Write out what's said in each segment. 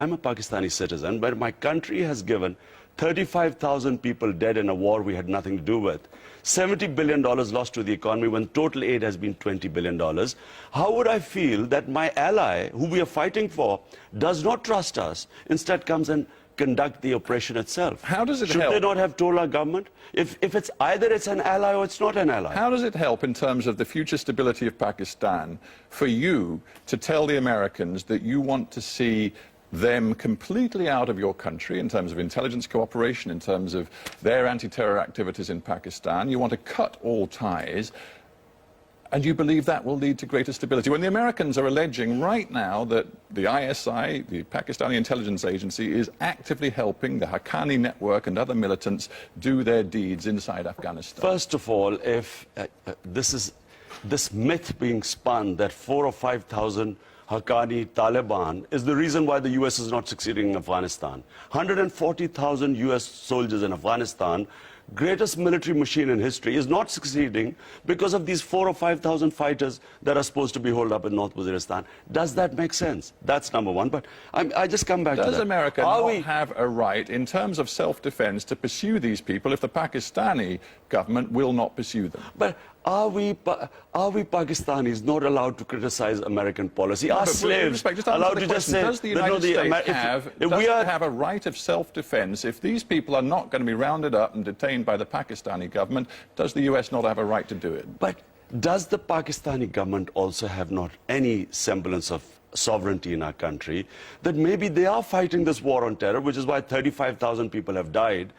I'm a Pakistani citizen, but my country has given 35,000 people dead in a war we had nothing to do with. $70 billion lost to the economy when total aid has been $20 billion. How would I feel that my ally, who we are fighting for, does not trust us, instead comes and conduct the operation itself? How does it help? Should they not have told our government? If it's either it's an ally or it's not an ally. How does it help in terms of the future stability of Pakistan for you to tell the Americans that you want to see them completely out of your country in terms of intelligence cooperation, in terms of their anti-terror activities in Pakistan? You want to cut all ties, and you believe that will lead to greater stability, when the Americans are alleging right now that the ISI, the Pakistani intelligence agency, is actively helping the Haqqani network and other militants do their deeds inside Afghanistan? First of all, if this myth being spun that 4,000 or 5,000 Haqqani Taliban is the reason why the US is not succeeding in Afghanistan. 140,000 US soldiers in Afghanistan, greatest military machine in history, is not succeeding because of these 4,000 or 5,000 fighters that are supposed to be holed up in North Waziristan. Does that make sense? That's number one. But I just come back to that. Does America not have a right, in terms of self-defense, to pursue these people if the Pakistani government will not pursue them? But are we Pakistanis not allowed to criticize American policy? Are slaves allowed to just say, does the United States have a right of self-defense if these people are not going to be rounded up and detained by the Pakistani government? Does the US not have a right to do it? But does the Pakistani government also have not any semblance of sovereignty in our country, that maybe they are fighting this war on terror, which is why 35,000 people have died?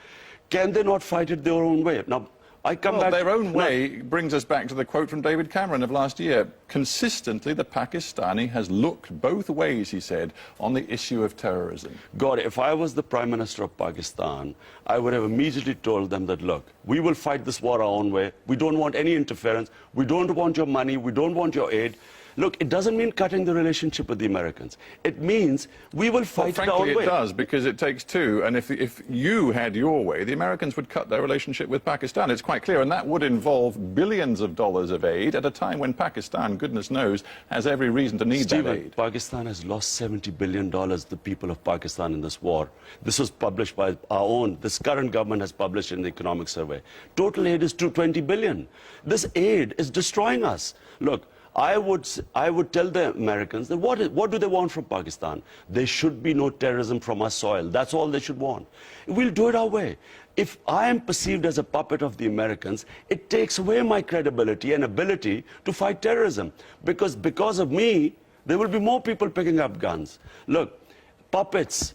Can they not fight it their own way? Now, their own way brings us back to the quote from David Cameron of last year. Consistently, the Pakistani has looked both ways, he said, on the issue of terrorism. God, if I was the Prime Minister of Pakistan, I would have immediately told them that, look, we will fight this war our own way. We don't want any interference. We don't want your money. We don't want your aid. Look, it doesn't mean cutting the relationship with the Americans. It means we will fight it our own way. Frankly, it does, because it takes two. And if you had your way, the Americans would cut their relationship with Pakistan. It's quite clear. And that would involve billions of dollars of aid at a time when Pakistan, goodness knows, has every reason to need that aid. Pakistan has lost $70 billion, the people of Pakistan, in this war. This was published by our own. This current government has published in the Economic Survey. Total aid is $220 billion. This aid is destroying us. Look, I would tell the Americans that what do they want from Pakistan? There should be no terrorism from our soil. That's all they should want. We'll do it our way. If I am perceived as a puppet of the Americans, it takes away my credibility and ability to fight terrorism. Because of me, there will be more people picking up guns. Look, puppets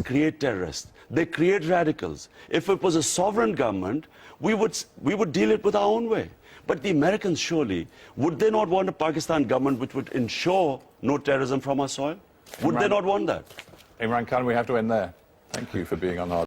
create terrorists. They create radicals. If it was a sovereign government, we would deal it with our own way. But the Americans, surely, would they not want a Pakistan government which would ensure no terrorism from our soil? Would they not want that? Imran Khan, we have to end there. Thank you for being on our